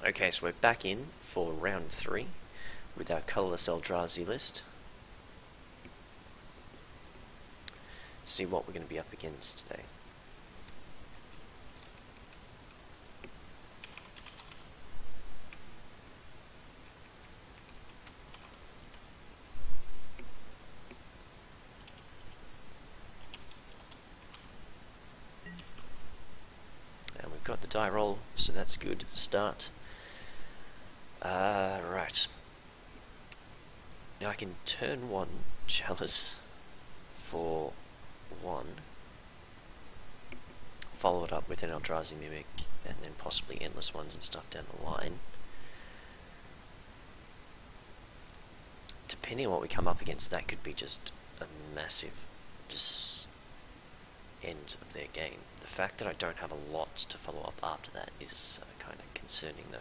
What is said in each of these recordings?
Okay, so we're back in for round 3 with our Colourless Eldrazi list. See what we're going to be up against today. And we've got the die roll, so that's a good start. Right. Now I can turn 1 Chalice for 1, follow it up with an Eldrazi Mimic, and then possibly Endless Ones and stuff down the line. Depending on what we come up against, that could be just a massive end of their game. The fact that I don't have a lot to follow up after that is kind of concerning, though.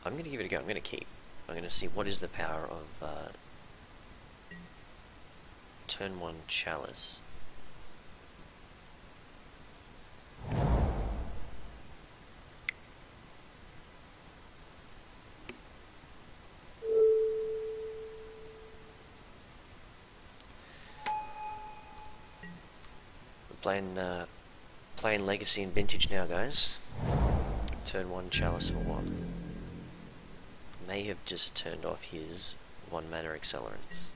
I'm going to give it a go. I'm going to keep. I'm going to see what is the power of turn 1 Chalice. We're playing Legacy and Vintage now, guys. Turn 1 Chalice for 1. May have just turned off his 1 mana accelerants.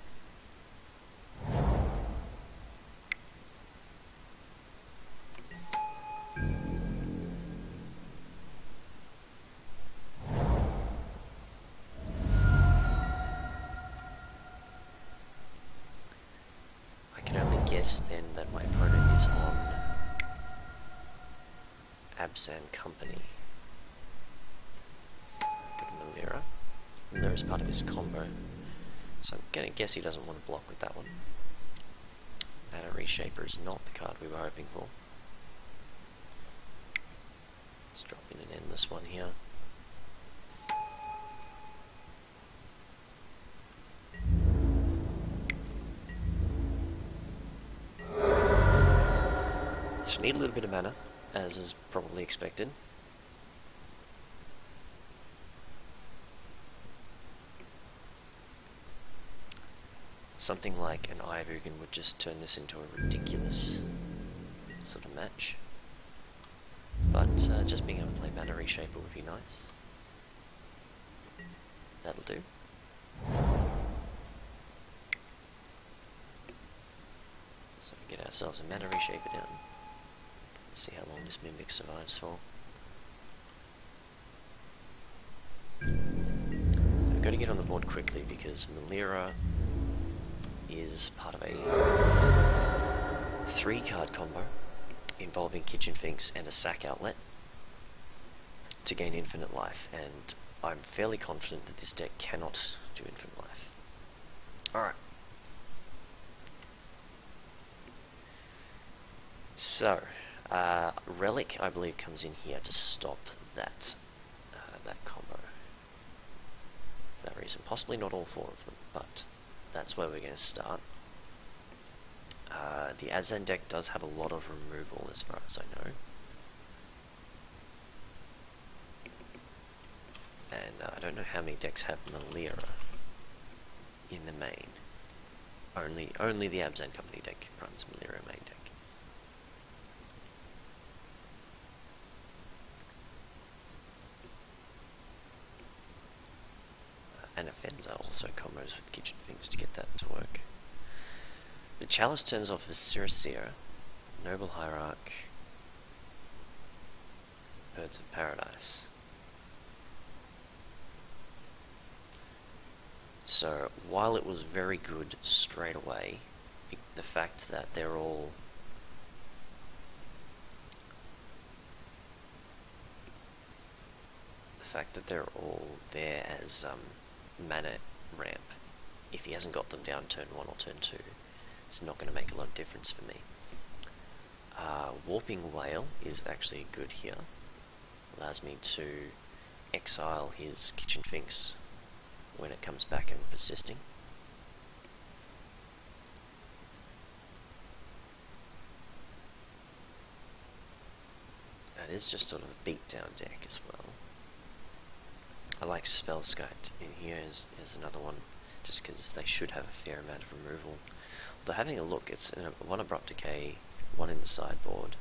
I can only guess then that my opponent is on Abzan Company. Malira. Malira is part of his combo, so I'm gonna guess he doesn't want to block with that one. Mana Reshaper is not the card we were hoping for. Let's drop in an Endless One here. So we need a little bit of mana, as is probably expected. Something like an Ivugan would just turn this into a ridiculous sort of match. But just being able to play Mana Reshaper would be nice. That'll do. So we get ourselves a Mana Reshaper down. See how long this Mimic survives for. We've got to get on the board quickly because Malira is part of a 3-card combo involving Kitchen Finks and a sack outlet to gain infinite life, and I'm fairly confident that this deck cannot do infinite life. Alright. So, Relic, I believe, comes in here to stop that combo. For that reason. Possibly not all 4 of them, but that's where we're going to start. The Abzan deck does have a lot of removal as far as I know. And I don't know how many decks have Malira in the main. Only the Abzan Company deck runs Malira main deck. And Offenza also combos with Kitchen Finks to get that to work. The Chalice turns off as Siracera, Noble Hierarch, Birds of Paradise. So, while it was very good straight away, the fact that they're all there as mana ramp, if he hasn't got them down turn 1 or turn 2, it's not going to make a lot of difference for me. Warping Whale is actually good here. Allows me to exile his Kitchen Finks when it comes back and persisting. That is just sort of a beatdown deck as well. I like Spell Scout in here is another one, just because they should have a fair amount of removal. Although having a look, it's one Abrupt Decay, one in the sideboard,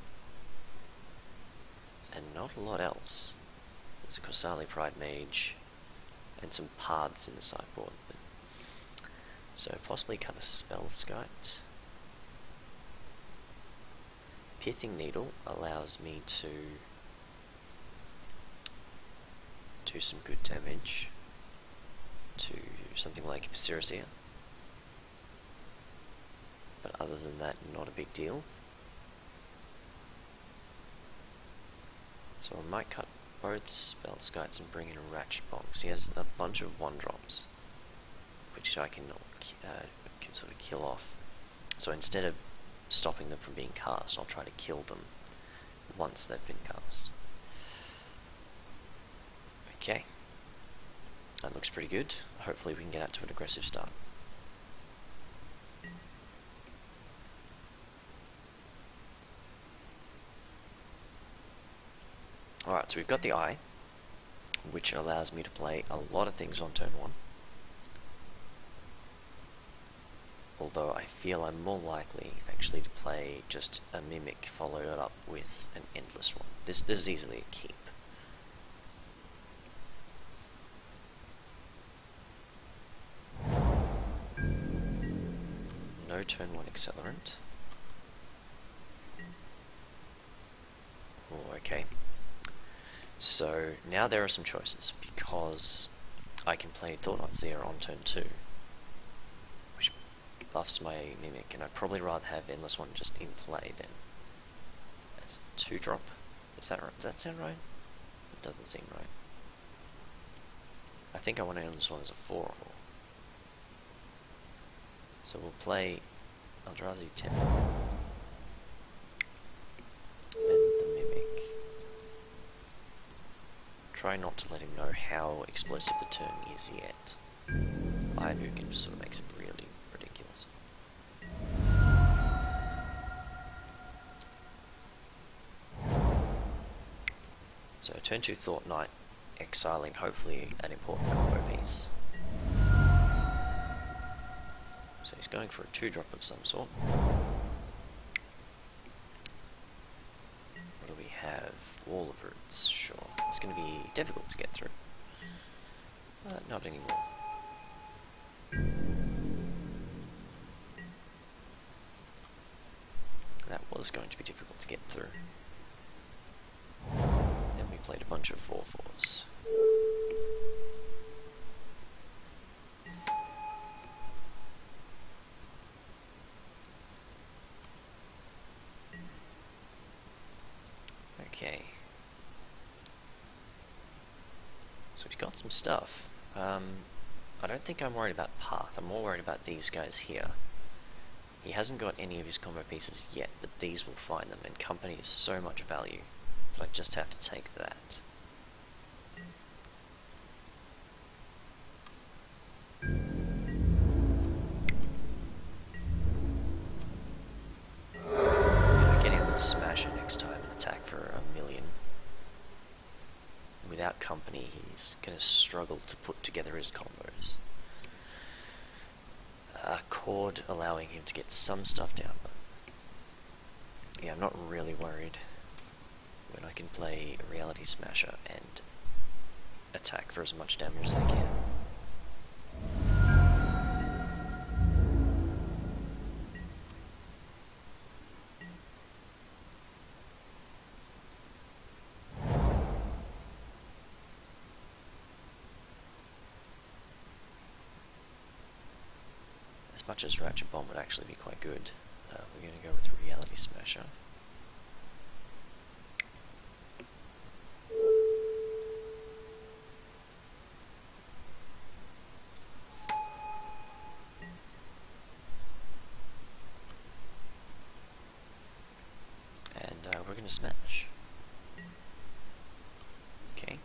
and not a lot else. There's a Korsali Pride Mage, and some Pards in the sideboard. So possibly cut a Spell Scout. Pithing Needle allows me to do some good damage to something like Viscera. But other than that, not a big deal. So I might cut both Spell Scouts and bring in a Ratchet Bomb, because he has a bunch of 1-drops, which I can sort of kill off. So instead of stopping them from being cast, I'll try to kill them once they've been cast. Okay, that looks pretty good. Hopefully we can get out to an aggressive start. Alright, so we've got the Eye, which allows me to play a lot of things on turn 1. Although I feel I'm more likely actually to play just a Mimic followed up with an Endless one. This is easily a keep. No turn 1 Accelerant. Oh, okay. So now there are some choices, because I can play Thought-Knot Seer on turn 2, which buffs my Mimic, and I'd probably rather have Endless One just in play than as 2-drop. Is that right? Does that sound right? It doesn't seem right. I think I want Endless One as a 4/4. So we'll play Eldrazi 10 and the Mimic. Try not to let him know how explosive the turn is yet. Either can just sort of makes it really ridiculous. So turn 2 Thought Knight, exiling hopefully an important combo piece. So he's going for a 2-drop of some sort. What do we have? Wall of Roots, sure. It's going to be difficult to get through. Not anymore. That was going to be difficult to get through. Then we played a bunch of 4/4s. Okay. So he's got some stuff. I don't think I'm worried about Path. I'm more worried about these guys here. He hasn't got any of his combo pieces yet, but these will find them, and Company is so much value that I just have to take that. Yeah, get him with a Smasher next time and attack for 1,000,000. Without Company, he's going to struggle to put together his combos. Chord allowing him to get some stuff down, but yeah, I'm not really worried when I can play Reality Smasher and attack for as much damage as I can. As much as Ratchet Bomb would actually be quite good, we're going to go with Reality Smasher. And we're going to smash. Okay.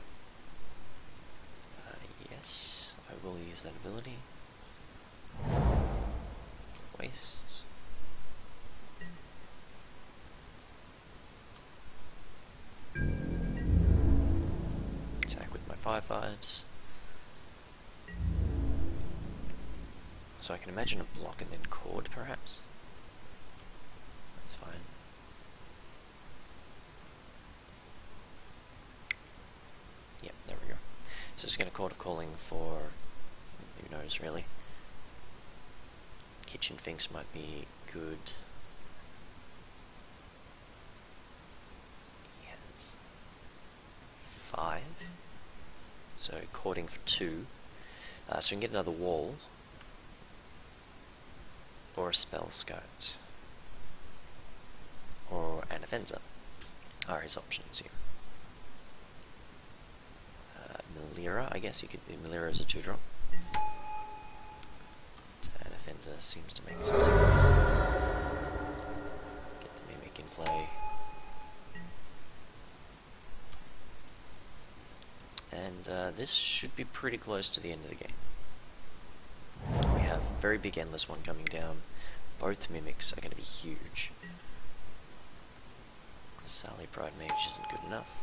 Yes, I will use that ability. Wastes. 5/5s. So I can imagine a block and then chord, perhaps. That's fine. Yep, there we go. So it's going to Chord of Calling for, who knows really. Kitchen Finks might be good. He has 5. So chording for 2. So we can get another wall. Or a Spell Scout. Or an Offenser are his options here. Melira, I guess you could be Melira as a 2-drop. An Offenser seems to make some sense. Get the Mimic in play. And this should be pretty close to the end of the game. We have a very big Endless one coming down. Both Mimics are going to be huge. Sally Pride Mage isn't good enough.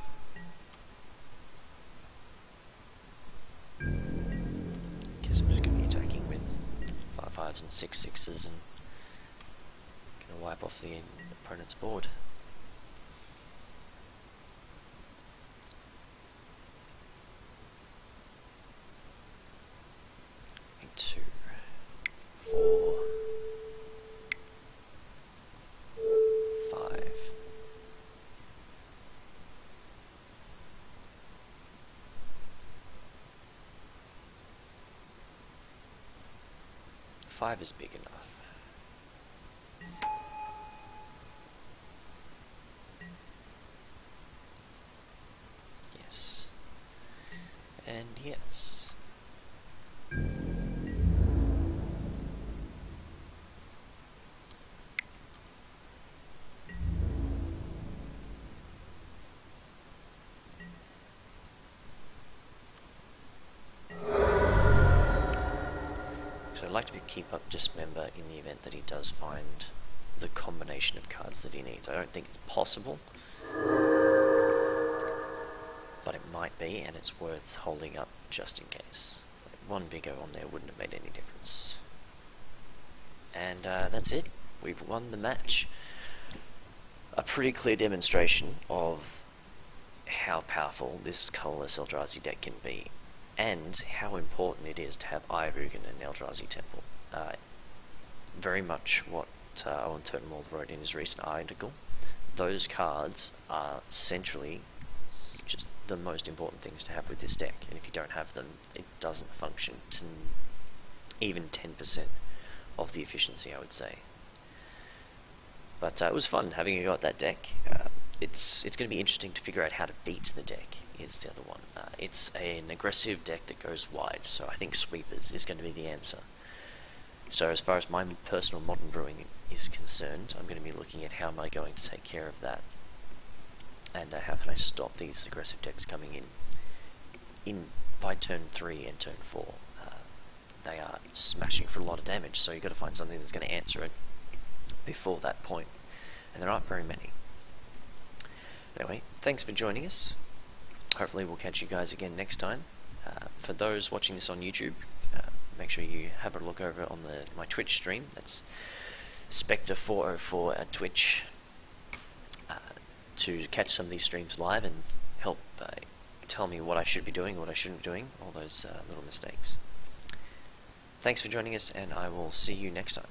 Guess I'm just going to be attacking with 5/5s and 6/6s and going to wipe off the opponent's board. I think 2, 4, 5. Five is big enough. Yes. And yes. So I'd like to keep up Dismember in the event that he does find the combination of cards that he needs. I don't think it's possible, but it might be, and it's worth holding up just in case. Like, one big O on there wouldn't have made any difference. And that's it. We've won the match. A pretty clear demonstration of how powerful this Colourless Eldrazi deck can be, and how important it is to have Eye of Ugin and Eldrazi Temple. Very much what Owen Turtenwald wrote in his recent article. Those cards are centrally just the most important things to have with this deck, and if you don't have them, it doesn't function to even 10% of the efficiency, I would say. But it was fun having a go at that deck. It's going to be interesting to figure out how to beat the deck, is the other one. It's an aggressive deck that goes wide, so I think Sweepers is going to be the answer. So as far as my personal modern brewing is concerned, I'm going to be looking at how am I going to take care of that, and how can I stop these aggressive decks coming in by turn 3 and turn 4. They are smashing for a lot of damage, so you've got to find something that's going to answer it before that point, and there aren't very many. Anyway, thanks for joining us. Hopefully we'll catch you guys again next time. For those watching this on YouTube, make sure you have a look over on my Twitch stream. That's Spectre404 at Twitch, to catch some of these streams live and help tell me what I should be doing, what I shouldn't be doing, all those little mistakes. Thanks for joining us, and I will see you next time.